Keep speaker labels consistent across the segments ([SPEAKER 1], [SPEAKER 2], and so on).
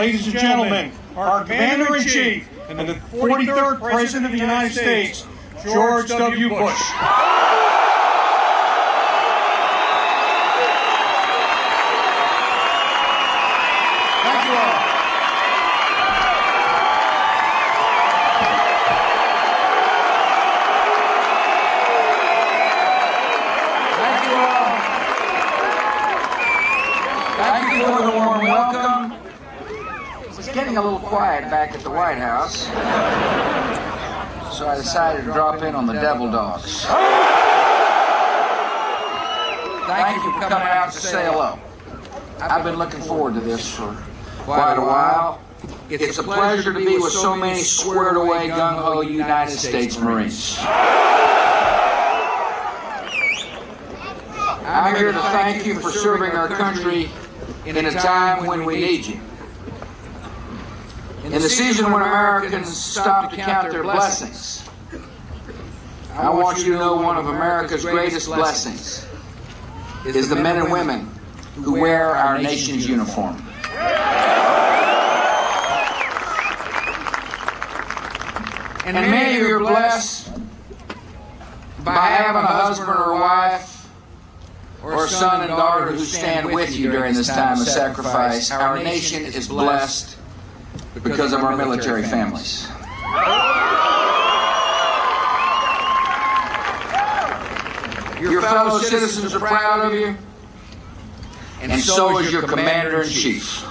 [SPEAKER 1] Ladies and gentlemen, our Commander-in-Chief and the 43rd President of the United States, George W. Bush. Thank you all. Thank you all. Thank you for the warm welcome. It's getting a little quiet back at the White House, so I decided to drop in on the Devil Dogs. Thank you for coming out to say hello. I've been looking forward to this for quite a while. It's a pleasure to be with so many squared away, gung-ho United States Marines. I'm here to thank you for serving our country in a time when we need you. In the season when Americans stop to count their blessings, I want you to know one of America's greatest blessings is the men and women who wear our nation's uniform. And many of you are blessed by having a husband or a wife or a son and daughter who stand with you during this time of sacrifice. Our nation is blessed because of our military families. Your fellow citizens are proud of you, and so is your Commander-in-Chief.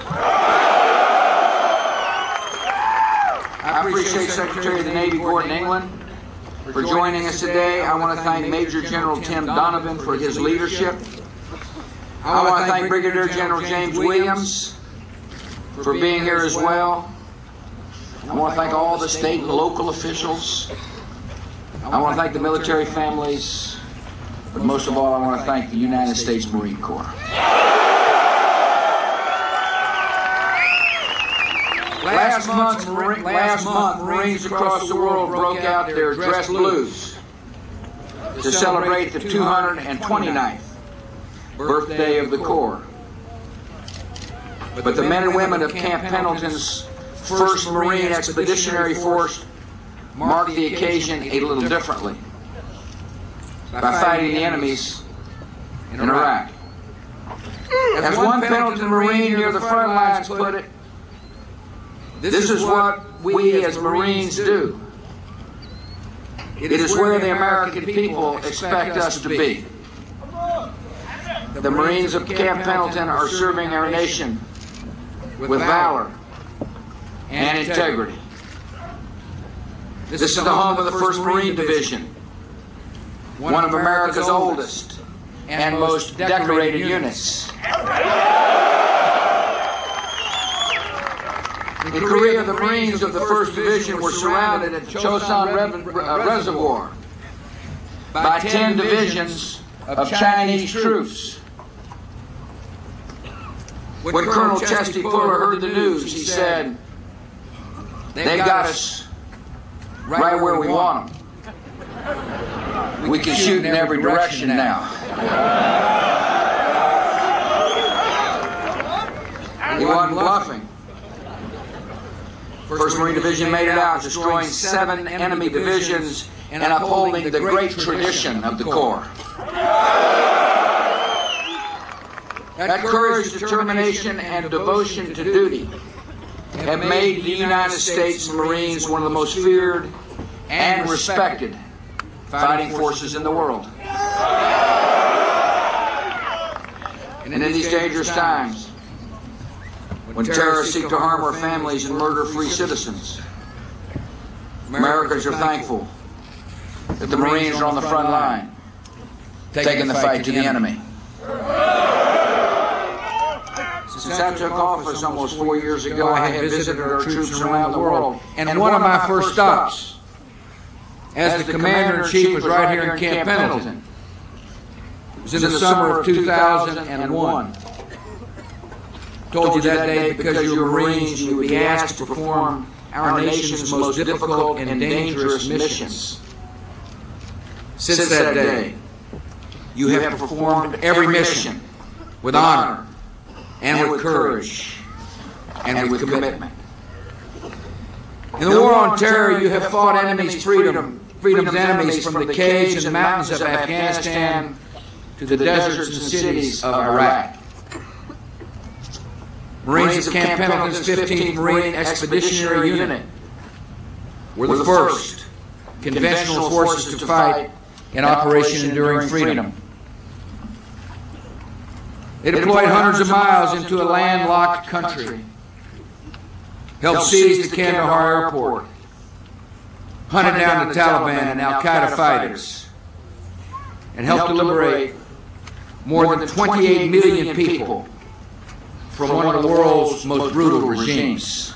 [SPEAKER 1] I appreciate Secretary of the Navy Gordon England for joining us today. I want to thank Major General Tim Donovan for his leadership. I want to thank Brigadier General James Williams for being here as well. I want to thank all the state and local officials. I want to thank the military families. But most of all, I want to thank the United States Marine Corps. Last month, Marines across the world broke out their dress blues to celebrate the 229th birthday of the Corps. But the men and women of Camp Pendleton's 1st Marine Expeditionary Force marked the occasion a little differently by fighting the enemies in Iraq. As one Pendleton Marine near the front lines put it, this is what we as Marines do. It is where the American people expect us to be. The Marines of Camp Pendleton are serving our nation with valor and integrity. This is the home of the 1st Marine Division, one of America's oldest and most decorated units. In Korea, the Marines of the 1st Division were surrounded at Chosun Reservoir by 10 divisions of Chinese troops. When Colonel Chesty Fuller heard the news, he said, "They've got us right where we want them. We can shoot in every direction now." He wasn't bluffing. 1st Marine Division made it out, destroying 7 enemy divisions and upholding the great tradition of the Corps. That courage, determination, and devotion to duty have made the United States Marines one of the most feared and respected fighting forces in the world. And in these dangerous times, when terrorists seek to harm our families and murder free citizens, Americans are thankful that the Marines are on the front line, taking the fight to the enemy. Since I took office almost 4 years ago, I have visited our troops around the world. And one of my first stops as the Commander-in-Chief was right here in Camp Pendleton. It was in the summer of 2001. I told you that day because you were Marines, you would be asked to perform our nation's most difficult and dangerous missions. Since that day, you have performed every mission with honor and with courage. and with commitment. In the war on terror, you have fought freedom's enemies from the caves and mountains of Afghanistan to the deserts and cities of Iraq. Marines of Camp Pendleton's 15th Marine Expeditionary Unit were the first conventional forces to fight in Operation Enduring Freedom. They deployed hundreds of miles into a landlocked country, helped seize the Kandahar airport, hunted down the Taliban and Al-Qaeda fighters, and helped to liberate more than 28 million people from one of the world's most brutal regimes.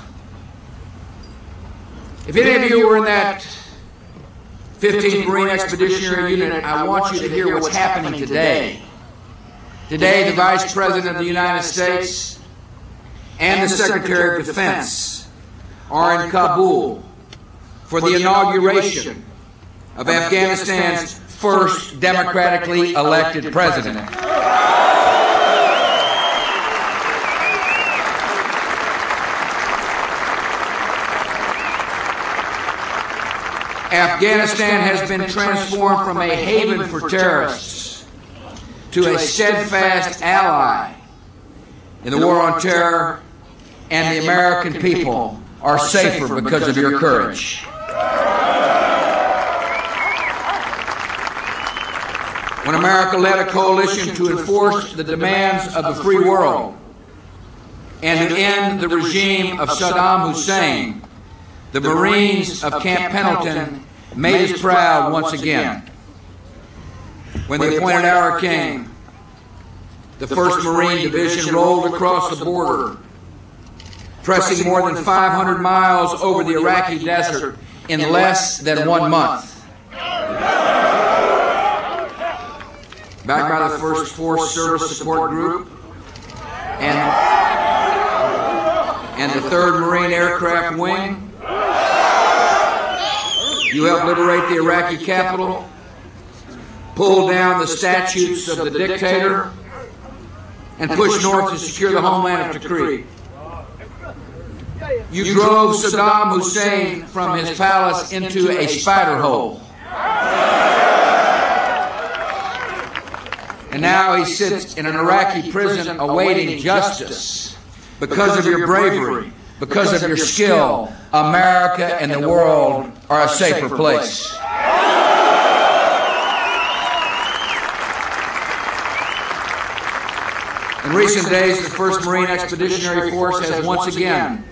[SPEAKER 1] If any of you were in that 15th Marine Expeditionary Unit, I want you to hear what's happening today. Today, the Vice President of the United States and the Secretary of Defense are in Kabul for the inauguration of Afghanistan's first democratically elected president. Afghanistan has been transformed from a haven for terrorists to a steadfast ally in the war on terror, and the American people are safer because of your courage. When America led a coalition to enforce the demands of the free world and to end the regime of Saddam Hussein, the Marines of Camp Pendleton made us proud once again. When the appointed hour came, the 1st Marine Division rolled across the border, pressing more than 500 miles over the Iraqi desert in less than 1 month. Backed by the 1st Force Service Support Group and the 3rd Marine Aircraft Wing, you helped liberate the Iraqi capital, pull down the statutes of the dictator, and push north to secure the homeland of Tikrit. You drove Saddam Hussein from his palace into a spider hole. And now he sits in an Iraqi prison awaiting justice. Because of your bravery, because of your skill, America and the world are a safer place. In recent days, the 1st Marine Expeditionary Force has once again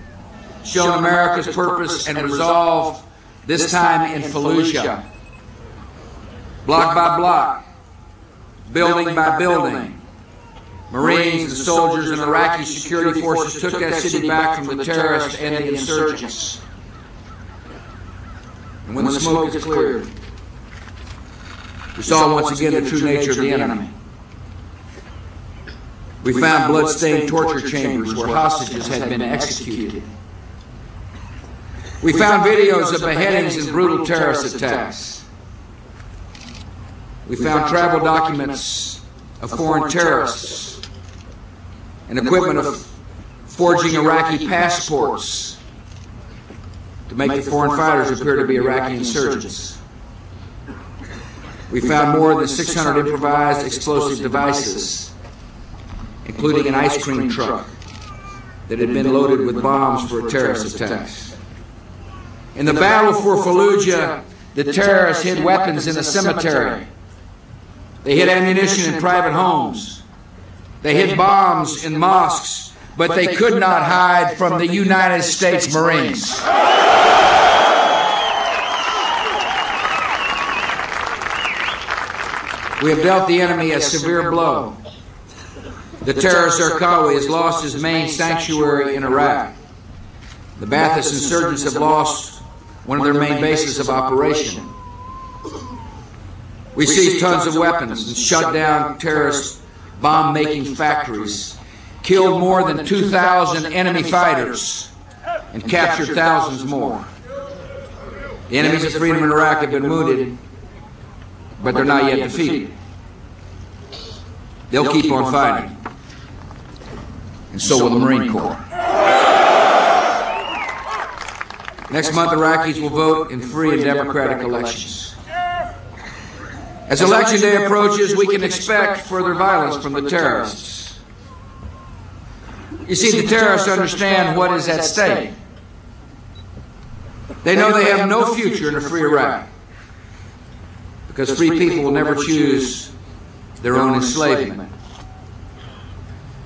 [SPEAKER 1] shown America's purpose and resolve, this time in Fallujah. Block by block, building by building, Marines and soldiers and Iraqi security forces took that city back from the terrorists and the insurgents. And when the smoke is cleared, we saw once again the true nature of the enemy. We found blood-stained torture chambers where hostages had been executed. We found videos of beheadings and brutal terrorist attacks. We found travel documents of foreign terrorists and equipment of forging Iraqi passports to make the foreign fighters appear to be Iraqi insurgents. We found more than 600 improvised explosive devices, including an ice cream truck that had been loaded with bombs for terrorist attacks. In the battle for Fallujah, the terrorists hid weapons in a cemetery. They hid ammunition in private homes. They hid bombs in mosques, but they could not hide from the United States Marines. We have dealt the enemy a severe blow. The terrorist Zarqawi has lost his main sanctuary in Iraq. The Ba'athist insurgents have lost one of their main bases of operation. We seized tons of weapons and shut down terrorist bomb-making factories, killed more than 2,000 enemy fighters, and captured thousands more. The enemies of freedom in Iraq have been wounded, but they're not yet defeated. They'll keep on fighting, and so will the Marine Corps. Next month, Iraqis will vote in free and democratic elections. As Election Day approaches, we can expect further violence from the terrorists. You see, the terrorists understand what is at stake. They know they have no future in a free Iraq, because free people will never choose their own enslavement.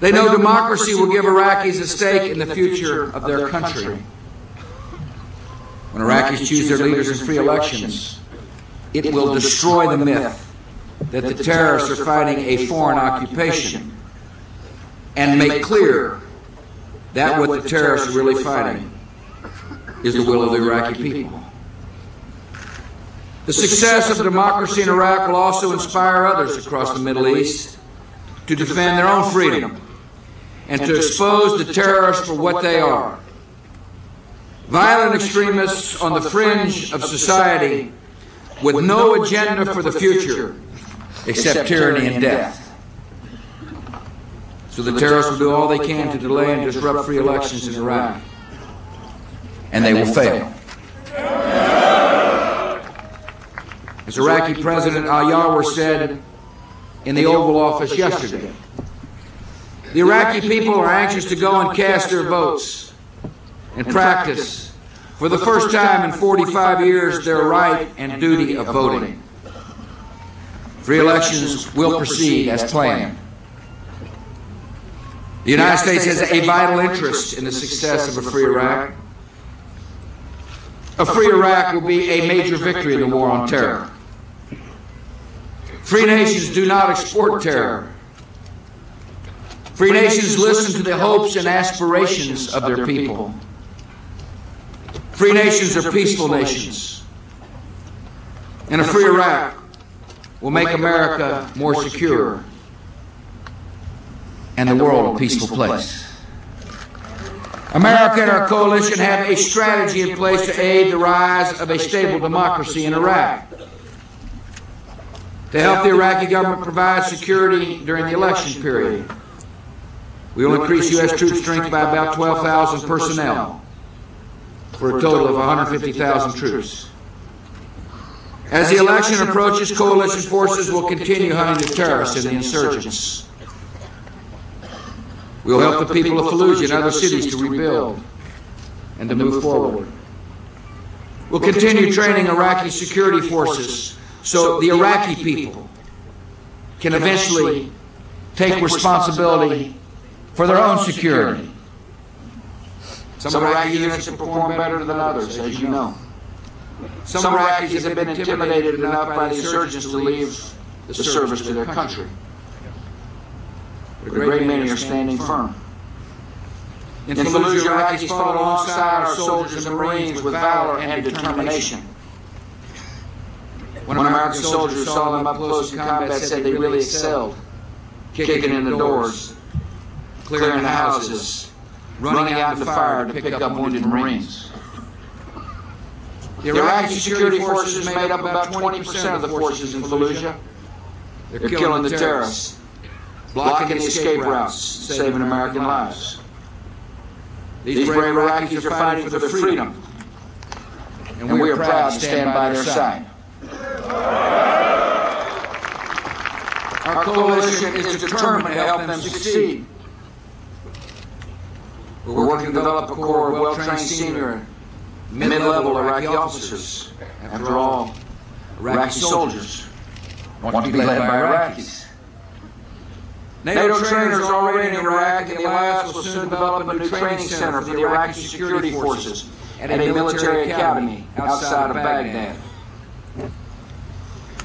[SPEAKER 1] They know democracy will give Iraqis a stake in the future of their country. When Iraqis choose their leaders in free elections, it will destroy the myth that the terrorists are fighting a foreign occupation and make clear that what the terrorists are really fighting is the will of the Iraqi people. The success of democracy in Iraq will also inspire others across the Middle East to defend their own freedom and to expose the terrorists for what they are: violent extremists on the fringe of society with no agenda for the future except tyranny and death. So the terrorists will do all they can to delay and disrupt free elections in Iraq. And they will fail. As Iraqi President Al-Yawar said in the Oval Office yesterday, the Iraqi people are anxious to go and cast their votes and practice, for the first time in 45 years, their right and duty of voting. Free elections will proceed as planned. The United States has a vital interest in the success of a free Iraq. A free Iraq will be a major victory in the war on terror. Free nations do not export terror. Free nations listen to the hopes and aspirations of their people. Free nations are peaceful nations. And a free Iraq will make America more secure and the world a peaceful place. America and our coalition have a strategy in place to aid the rise of a stable democracy in Iraq. To help the Iraqi government provide security during the election period, we will increase U.S. troop strength by about 12,000 personnel for a total of 150,000 troops. As the election approaches, coalition forces will continue hunting the terrorists and the insurgents. We will help the people of Fallujah and other cities to rebuild and to move forward. We'll continue training Iraqi security forces so the Iraqi people can eventually take responsibility for their own security. Some Iraqi units have performed better than others, as you know. Some Iraqis have been intimidated enough by the insurgents to leave the service to their country. But a great many are standing firm. In Fallujah, Iraqis fought alongside our soldiers and Marines with valor and determination. One American soldier who saw them up close in combat said they really excelled, kicking in the doors, clearing the houses, running out in the fire to pick up wounded Marines. The Iraqi security forces made up about 20% of the forces in Fallujah. They're killing the terrorists, blocking the escape routes, saving American lives. These brave Iraqis are fighting for their freedom, and we are proud to stand by their side. Our coalition is determined to help them succeed. We're working to develop a corps of well-trained senior, mid-level Iraqi officers. After all, Iraqi soldiers want to be led by Iraqis. NATO trainers are already in Iraq, and the alliance will soon develop a new training center for the Iraqi security forces at a military academy outside of Baghdad.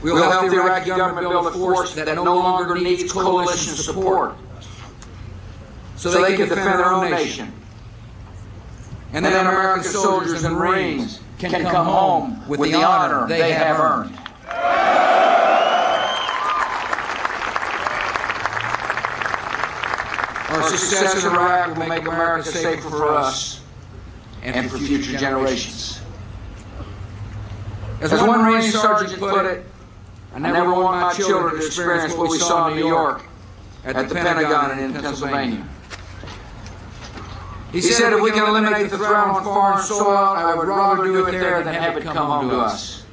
[SPEAKER 1] We'll help the Iraqi government build a force that no longer needs coalition support, so they can defend their own nation. And then American soldiers and Marines can come home with the honor they have earned. Our success in Iraq will make America safer for us and for future generations. As one Marine sergeant put it, I never want my children to experience what we saw in New York, at the Pentagon, and in Pennsylvania. He said, if we can eliminate the threat on foreign soil, I would rather do it there than have it come home to us.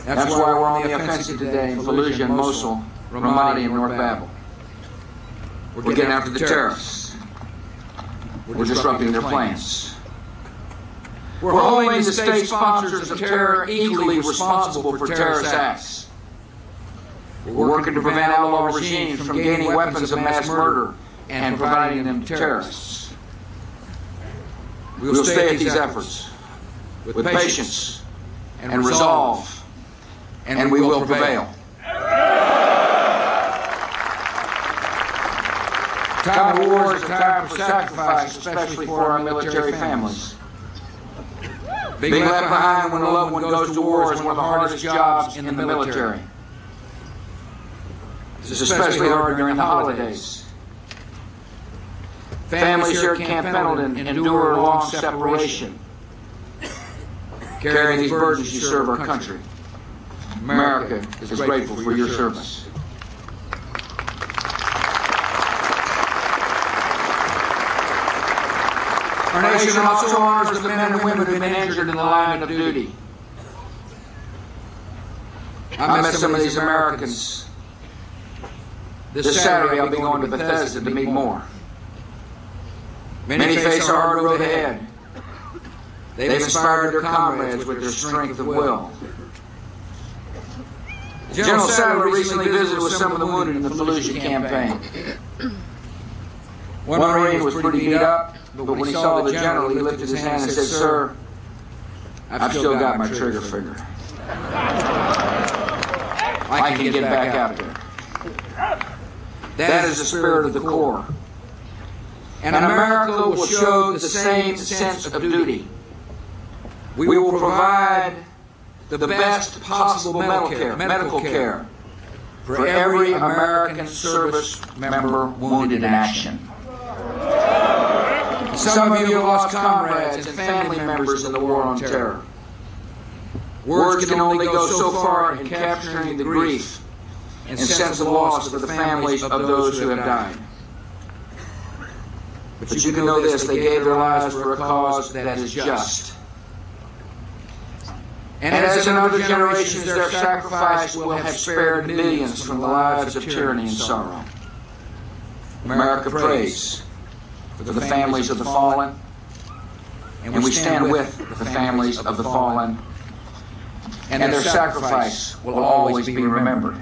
[SPEAKER 1] That's why we're on the offensive today in Fallujah and Mosul, Ramadi and North Babel. We're getting after the terrorists. We're disrupting their plans. We're holding the state sponsors of terror equally responsible for terrorist acts. We're working to prevent outlaw regimes from gaining weapons of mass murder and providing them to terrorists. We will stay at these efforts with patience and resolve, and we will prevail. Time of war is a time for sacrifice, especially for our military families. Being left behind when a loved one goes to war is one of the hardest jobs in the military. It's especially hard during the holidays. Families here at Camp Pendleton endure long separation. Carrying these burdens, you serve our country. America is grateful for your service. Our nation also honors the men and women who have been injured in the line of duty. I met some of these Americans. This Saturday I'll be going to Bethesda to meet more. Many face a hard road ahead. They've inspired their comrades with their strength of will. General Sadler recently visited with some of the wounded in the Fallujah campaign. One Marine was pretty beat up, but when he saw the general, he lifted his hand and said, "Sir, I've still got my trigger finger. I can get back out there." That is the spirit of the Corps. And America will show the same sense of duty. We will provide the best possible medical care for every American service member wounded in action. Some of you have lost comrades and family members in the war on terror. Words can only go so far in capturing the grief and sense of loss for the families of those who have died. But you can know this, they gave their lives for a cause that is just. And as in other generations, their sacrifice will have spared millions from the lives of tyranny and sorrow. America prays for the families of the fallen, and we stand with the families of the fallen, and their sacrifice will always be remembered.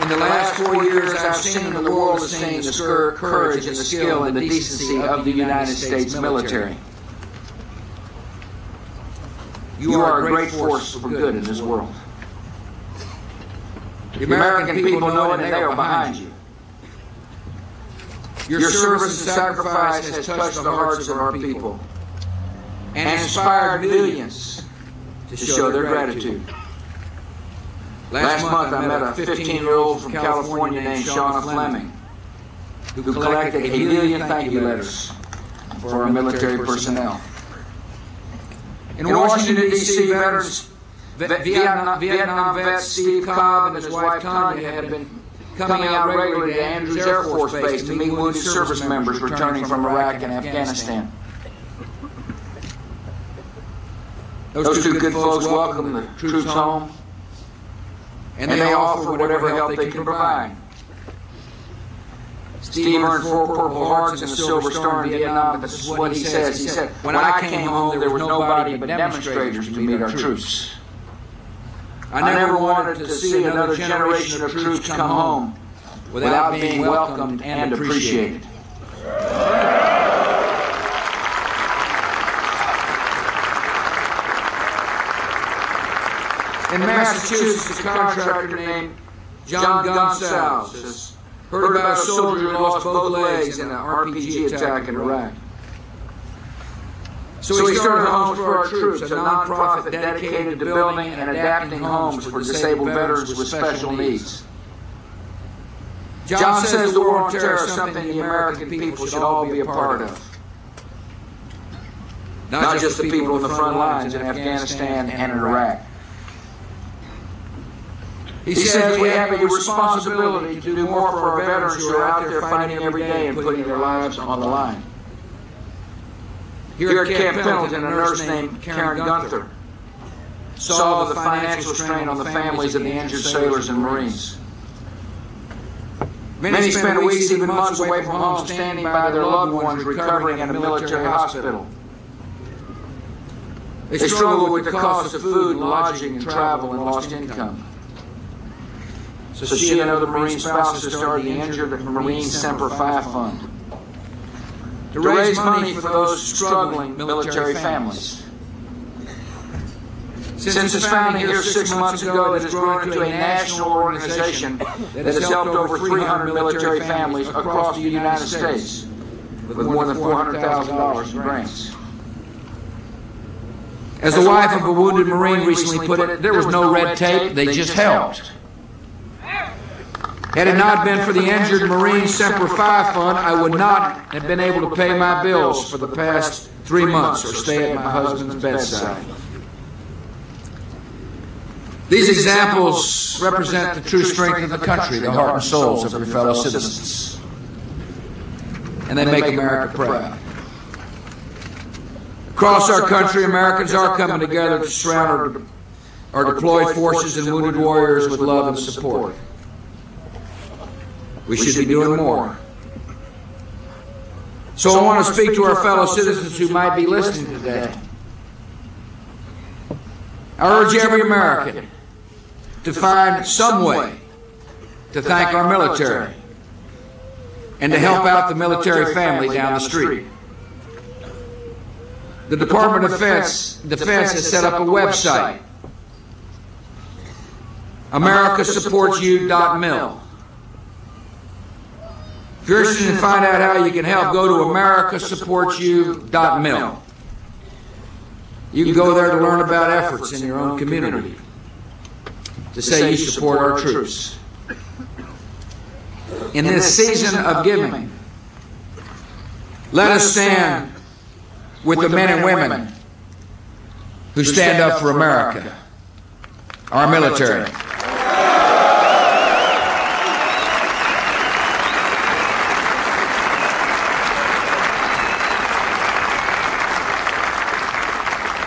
[SPEAKER 1] In the last 4 years, I've seen, and the world has seen, the courage and the skill and the decency of the United States military. You are a great force for good in this world. The American people know it, and they are behind you. Your service and sacrifice has touched the hearts of our people and inspired millions to show their gratitude. Last month, I met a 15-year-old from California named Shauna Fleming, who collected 1 million thank you letters for our military personnel. In Washington, D.C., Vietnam vet Steve Cobb and his wife Tanya had been coming out regularly to Andrews Air Force Base to meet wounded service members returning from Iraq and Afghanistan. Those two good folks welcome the troops home, and they offer whatever help they can provide. Steve earned 4 Purple Hearts and a Silver Star in Vietnam, but this is what he says. He said, "When I came home, there was nobody but demonstrators to meet our troops. I never wanted to see another generation of troops come home without being welcomed and appreciated." In Massachusetts, a contractor named John Gonsalves has heard about a soldier who lost both legs in an RPG attack in Iraq. So he started Homes for Our Troops, a nonprofit dedicated to building and adapting homes for disabled veterans with special needs. John says the war on terror is something the American people should all be a part of. not just the people in the front lines in Afghanistan and in Iraq. He says we have a responsibility to do more for our veterans who are out there fighting every day and putting their lives on the line. Here at Camp Pendleton, a nurse named Karen Gunther saw the financial strain on the families of the injured sailors and Marines. Many spent weeks, even months away from home, standing by their loved ones recovering in a military hospital. They struggled with the cost of food, lodging, and travel, and lost income. So she and other Marine spouses started the Injured Marine Semper Fi Fund to raise money for those struggling military families. Since its founding here 6 months ago, it has grown into a national organization that has helped over 300 military families across the United States with more than $400,000 in grants. As the wife of a wounded Marine recently put it, there was no red tape, they just helped. Had it not been for the Injured Marine Semper Fi Fund, I would not have been able to pay my bills for the past 3 months or stay at my husband's bedside. These examples represent the true strength of the country, the heart and souls of your fellow citizens. And they make America proud. Across our country, Americans are coming together to surround our deployed forces and wounded warriors with love and support. We should be doing more. So I want to speak to our fellow citizens who might be listening today. I urge every American to find some way to thank our military and to help out the military family down the street. The Department of Defense has set up a website, americasupportsyou.mil. If you're interested in finding out how you can help, go to americasupportsyou.mil. You can go there to learn about efforts in your own community to say you support our troops. In this season of giving, let us stand with the men and women who stand up for America, our military.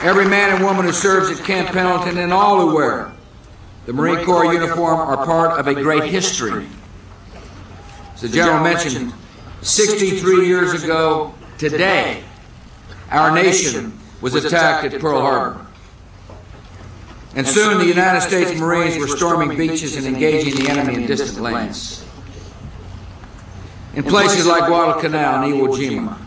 [SPEAKER 1] Every man and woman who serves at Camp Pendleton and all who wear the Marine Corps uniform are part of a great history. As the General mentioned, 63 years ago today, our nation was attacked at Pearl Harbor. And soon the United States Marines were storming beaches and engaging the enemy in distant lands. In places like Guadalcanal and Iwo Jima,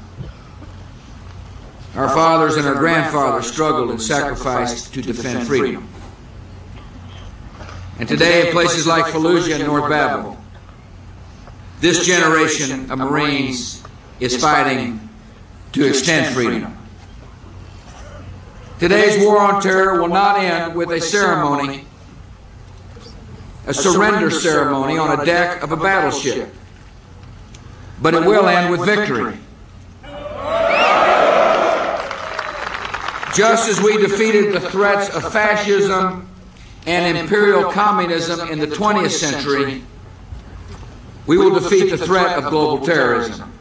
[SPEAKER 1] our fathers and our grandfathers struggled and sacrificed to defend freedom. And today, in places like Fallujah and North Babel, this generation of Marines is fighting to extend freedom. Today's war on terror will not end with a ceremony, a surrender ceremony on a deck of a battleship, but it will end with victory. Just as we defeated the threats of fascism and imperial communism in the 20th century, we will defeat the threat of global terrorism.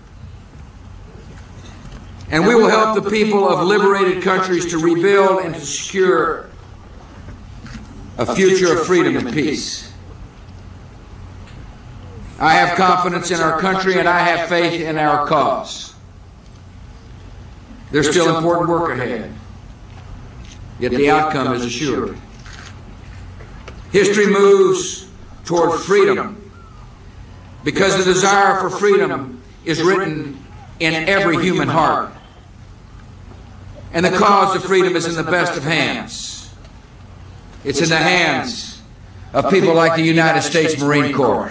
[SPEAKER 1] And we will help the people of liberated countries to rebuild and to secure a future of freedom and peace. I have confidence in our country and I have faith in our cause. There's still important work ahead, yet the outcome is assured. History moves toward freedom because the desire for freedom is written in every human heart. And the cause of freedom is in the best of hands. It's in the hands of people like the United States Marine Corps.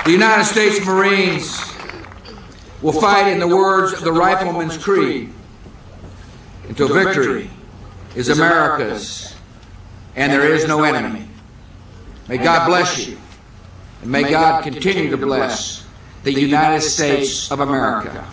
[SPEAKER 1] The United States Marines will fight in the words of the Rifleman's Creed until victory is America's and there is no enemy. May God bless you. And may God continue to bless the United States of America.